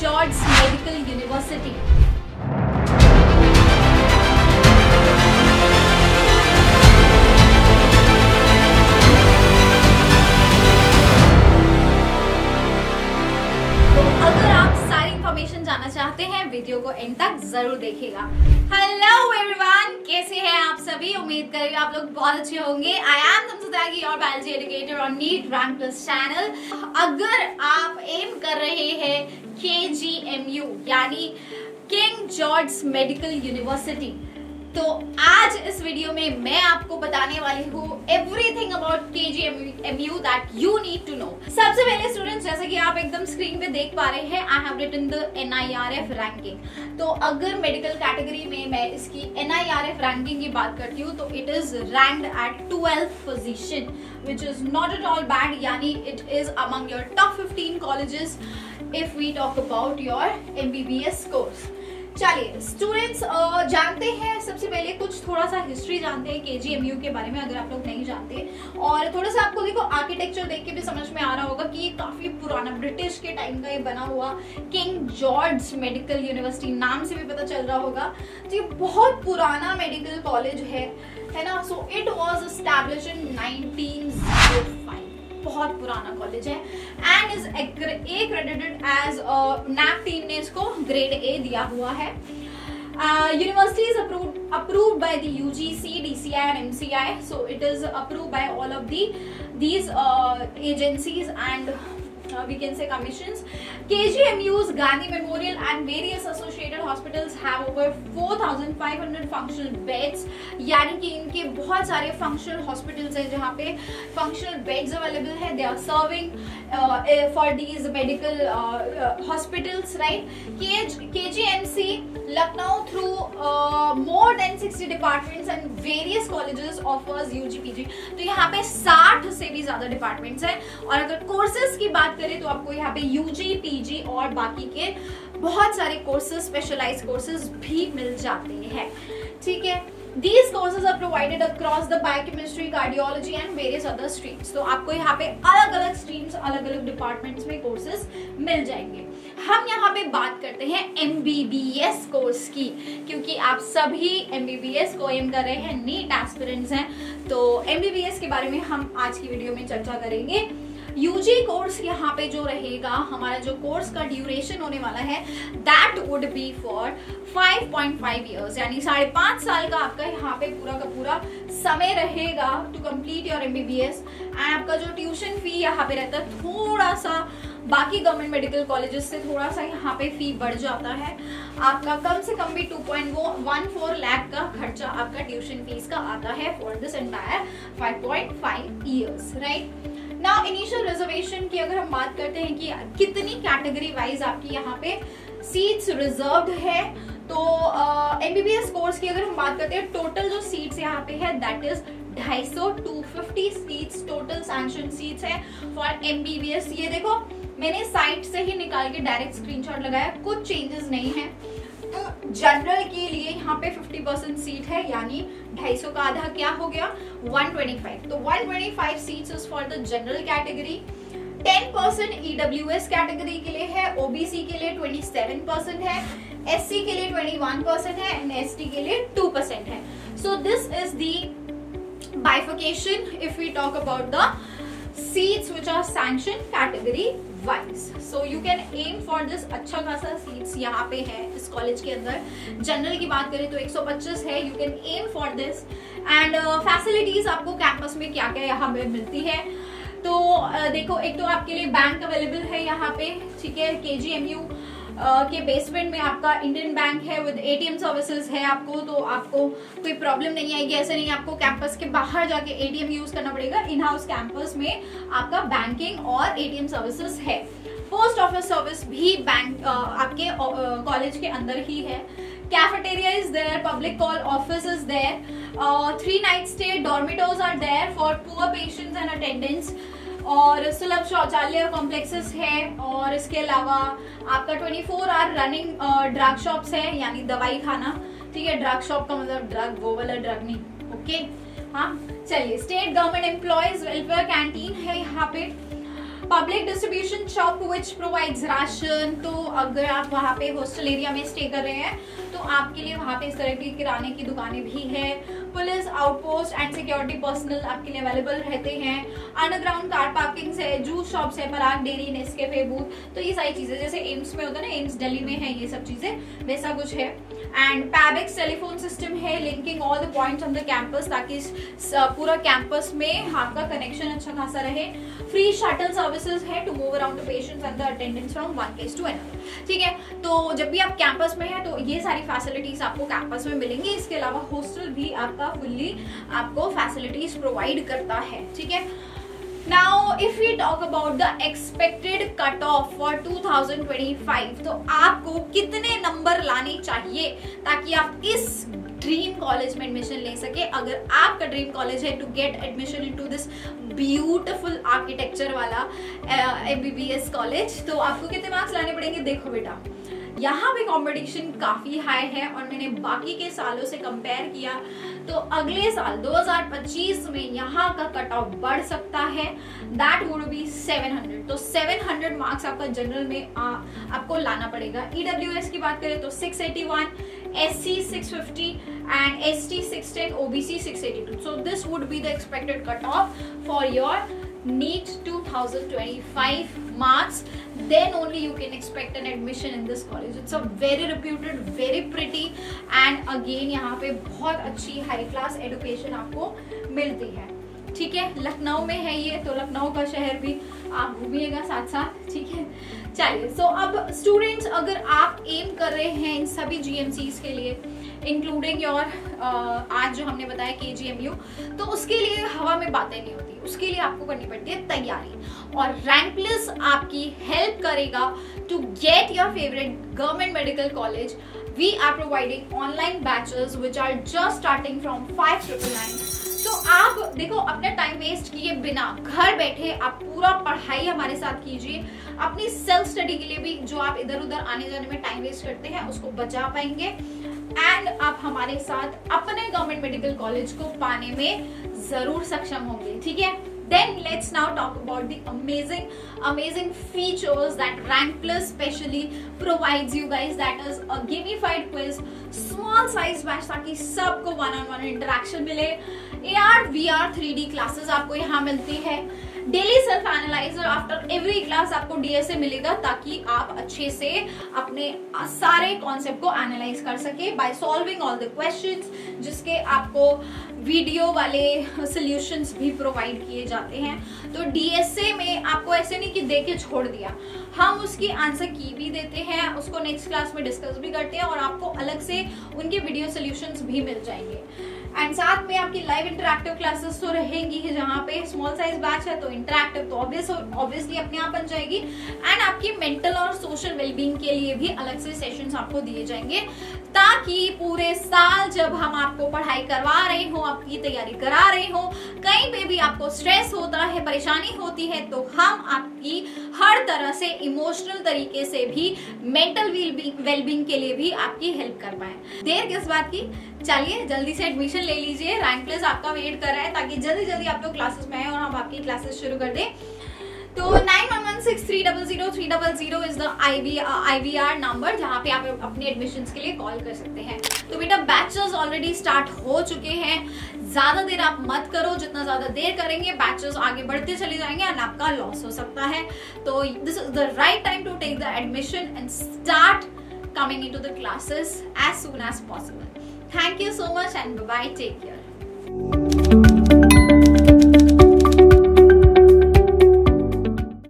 George medical university. जानना चाहते हैं वीडियो को एंड तक जरूर देखिएगा। हेलो एवरीवन, कैसे हैं आप सभी? उम्मीद करेंगे आप लोग बहुत अच्छे होंगे। आई एम तमसुदा your biology educator on NEET rank plus channel. अगर आप एम कर रहे हैं KGMU यानी किंग जॉर्ज मेडिकल यूनिवर्सिटी, तो आज इस वीडियो में मैं आपको बताने वाली हूँ everything about KGMU that you need to know. सबसे पहले स्टूडेंट्स, जैसा कि आप एकदम स्क्रीन पे देख पा रहे हैं, I have written the NIRF ranking. तो अगर मेडिकल कैटेगरी में मैं इसकी NIRF रैंकिंग की बात करती हूँ तो it is ranked at 12th position, which is not at all bad, यानी it is among your top 15 colleges if we talk about your MBBS course. चलिए स्टूडेंट्स, जानते हैं सबसे पहले कुछ थोड़ा सा हिस्ट्री जानते हैं KGMU के बारे में, अगर आप लोग नहीं जानते। और थोड़ा सा आपको देखो आर्किटेक्चर देख के भी समझ में आ रहा होगा कि ये काफी पुराना ब्रिटिश के टाइम का ये बना हुआ किंग जॉर्ज मेडिकल यूनिवर्सिटी, नाम से भी पता चल रहा होगा। तो ये बहुत पुराना मेडिकल कॉलेज है ना। So it was establish in 1905, बहुत पुराना कॉलेज है and is accredited as NAAC team ने इसको ग्रेड A दिया हुआ है। University is approved by the UGC, DCI and MCI, so it is approved by all of these agencies and we can say commissions. KGMU's Gandhi Memorial and various associated hospitals have over 4,500 functional beds, यानी कि इनके बहुत सारे functional hospitals हैं जहाँ पे functional beds available है। They are serving for these medical hospitals, right? KGMC Lucknow through more than 60 departments and various colleges offers UG PG। तो यहाँ पे 60 से भी ज्यादा डिपार्टमेंट्स हैं। और अगर कोर्सेज की बात करें तो आपको यहाँ पे UG PG और बाकी के बहुत सारे कोर्सेज, स्पेशलाइज्ड कोर्सेज भी मिल जाते हैं। ठीक है, These courses are provided across the biochemistry, cardiology and various other streams। तो आपको यहाँ पे अलग अलग स्ट्रीम्स, अलग अलग डिपार्टमेंट्स में कोर्सेज मिल जाएंगे। हम यहाँ पे बात करते हैं MBBS कोर्स की, क्योंकि आप सभी MBBS को एम कर रहे हैं, नीट एस्पिरेंट्स हैं, तो MBBS के बारे में हम आज की वीडियो में चर्चा करेंगे। UG कोर्स यहाँ पे जो रहेगा, हमारा जो कोर्स का ड्यूरेशन होने वाला है that would be for 5.5 years, यानी 5.5 साल का आपका यहाँ पे पूरा का पूरा समय रहेगा to complete your MBBS। And आपका जो ट्यूशन फी यहाँ पे रहता है थोड़ा सा बाकी गवर्नमेंट मेडिकल कॉलेजेस से थोड़ा सा यहाँ पे फी बढ़ जाता है। आपका कम से कम भी 2.14 लाख का खर्चा आपका ट्यूशन फीस का आता है for this entire 5.5 years, right. Now initial reservation की अगर हम बात करते हैं कि कितनी कैटेगरी वाइज आपकी यहाँ पे सीट्स रिजर्व्ड है, तो MBBS कोर्स की अगर हम बात करते हैं, टोटल जो सीट्स यहाँ पे है that is 250 seats total sanction seats है फॉर MBBS। ये देखो मैंने साइट से ही निकाल के डायरेक्ट स्क्रीनशॉट लगाया, कुछ चेंजेस नहीं है। जनरल के लिए यहाँ पे 50% सीट है, यानी 250 का आधा क्या हो गया 125। तो 125 seats is for the general category. 10% EWS category के लिए है, OBC के लिए 27% है, SC के लिए 21% है एंड ST के लिए 2% है। So this is the bifurcation if we talk about the seats which are sanctioned category wise, so you can aim for this। अच्छा खासा seats यहाँ पे है इस कॉलेज के अंदर। जनरल की बात करें तो 125 है, you can aim for this and facilities आपको कैंपस में क्या क्या यहाँ पे मिलती है। तो देखो, एक तो आपके लिए बैंक अवेलेबल है यहाँ पे, ठीक है। KGMU के बेसमेंट में आपका इंडियन बैंक है विद ATM सर्विसेज है आपको, तो आपको कोई प्रॉब्लम नहीं आएगी। ऐसे नहीं आपको कैंपस के बाहर जाके ATM यूज करना पड़ेगा, इन हाउस कैंपस में आपका बैंकिंग और ATM सर्विसेज है। पोस्ट ऑफिस सर्विस भी बैंक आपके कॉलेज के अंदर ही है। Cafeteria is there, public call office is there, 3 night stay dormitories are there for poor patients and attendants, और सुलभ शौचालय कॉम्प्लेक्सेस है। और इसके अलावा आपका 24 आवर रनिंग ड्रग शॉप्स है, यानी दवाई खाना, ठीक है। ड्रग शॉप का मतलब ड्रग, वो वाला ड्रग नहीं, ओके। हाँ चलिए, state government employees welfare canteen है यहाँ पे। Public distribution shop which provides ration, तो अगर आप वहाँ पे हॉस्टल एरिया में स्टे कर रहे हैं तो आपके लिए वहाँ पे इस तरह की किराने की दुकानें भी है। Police outpost and security personal आपके लिए अवेलेबल रहते हैं। अंडरग्राउंड कार पार्किंग्स है, जूस शॉप्स है, पराग डेयरी, नेस्कैफे बूथ, तो ये सारी चीजें जैसे एम्स में होता है ना, एम्स दिल्ली में है, ये सब चीजें वैसा कुछ है। एंड पैबिक्स टेलीफोन सिस्टम है linking all the points on the campus, ताकि पूरा कैंपस में आपका कनेक्शन अच्छा खासा रहे। फ्री शटल सर्विसेज है to move around the patients and the attendants from one place to another. ठीक है, तो जब भी आप कैंपस में है तो ये सारी फैसिलिटीज आपको कैंपस में मिलेंगी। इसके अलावा हॉस्टल भी आपका फुल्ली आपको फैसिलिटीज प्रोवाइड करता है। ठीक है, Now, if we talk about the expected cutoff for 2025, तो आपको कितने नंबर लाने चाहिए ताकि आप इस ड्रीम कॉलेज में एडमिशन ले सके। अगर आपका ड्रीम कॉलेज है to get admission into this beautiful architecture वाला MBBS कॉलेज, तो आपको कितने मार्क्स लाने पड़ेंगे। देखो बेटा, यहाँ पे कंपटीशन काफी हाई है और मैंने बाकी के सालों से कंपेयर किया तो अगले साल 2025 में यहाँ का कट ऑफ बढ़ सकता है। दैट वुड बी 700, तो 700 मार्क्स आपका जनरल में आपको लाना पड़ेगा। EWS की बात करें तो 681, SC 650 and ST 610, OBC 682. So this would be the expected cutoff for your NEET 2025 marks. Then only you can expect an admission in this college. It's a very reputed, very pretty and again यहाँ पे बहुत अच्छी high class education आपको मिलती है। ठीक है, लखनऊ में है ये, तो लखनऊ का शहर भी आप घूमिएगा साथ साथ। ठीक है, चलिए, सो अब स्टूडेंट्स, अगर आप एम कर रहे हैं इन सभी GMCs के लिए इंक्लूडिंग योर आज जो हमने बताया KGMU, तो उसके लिए हवा में बातें नहीं होती, उसके लिए आपको करनी पड़ती है तैयारी। और रैंकलिस आपकी हेल्प करेगा to get your favourite government medical college. We are providing online batches which are just starting from 5999। तो आप देखो, अपना टाइम वेस्ट किए बिना घर बैठे आप पूरा पढ़ाई हमारे साथ कीजिए। अपनी सेल्फ स्टडी के लिए भी जो आप इधर उधर आने जाने में टाइम वेस्ट करते हैं उसको बचा पाएंगे एंड आप हमारे साथ अपने गवर्नमेंट मेडिकल कॉलेज को पाने में जरूर सक्षम होंगे। ठीक है, then let's now talk about the amazing features that Rankplus specially provides you guys, that is a gamified quiz, small size batch ताकि सबको one-on-one interaction मिले। AR VR 3D क्लासेस आपको यहाँ मिलती है। Daily self analyser after every class आपको DSA मिलेगा ताकि आप अच्छे से अपने सारे कॉन्सेप्ट को एनालाइज कर सके by solving all the questions, जिसके आपको वीडियो वाले सॉल्यूशंस भी प्रोवाइड किए जाते हैं। तो DSA में आपको ऐसे नहीं कि देके छोड़ दिया, हम उसकी आंसर की भी देते हैं, उसको नेक्स्ट क्लास में डिस्कस भी करते हैं और आपको अलग से उनके वीडियो सॉल्यूशंस भी मिल जाएंगे। एंड साथ में आपकी लाइव इंटरैक्टिव क्लासेस तो रहेंगी ही, जहाँ पे स्मॉल साइज बैच है तो इंटरैक्टिव तो ऑब्वियसली अपने आप बन जाएगी। एंड आपकी मेंटल और सोशल वेलबींग के लिए भी अलग से सेशंस आपको दिए जाएंगे ताकि पूरे साल जब हम आपको पढ़ाई करवा रहे हो, आपकी तैयारी करा रहे हो, कहीं पे भी आपको स्ट्रेस होता है, परेशानी होती है, तो हम आपकी हर तरह से इमोशनल तरीके से भी मेंटल वेलबींग के लिए भी आपकी हेल्प कर पाए। देर किस बात की, चलिए जल्दी से एडमिशन ले लीजिए। रैंकप्लस आपका वेट कर रहा है ताकि जल्दी जल्दी आप लोग क्लासेस में आए और हम आपकी क्लासेस शुरू कर दें। तो 9116300300 इज द IVR नंबर जहाँ पे आप अपने एडमिशंस के लिए कॉल कर सकते हैं। तो बेटा बैचेस ऑलरेडी स्टार्ट हो चुके हैं, ज्यादा देर आप मत करो, जितना ज्यादा देर करेंगे बैचेस आगे बढ़ते चले जाएंगे और आपका लॉस हो सकता है। तो this is the right time to take the admission and start coming into the classes as soon as possible. Thank you so much and bye-bye, take care.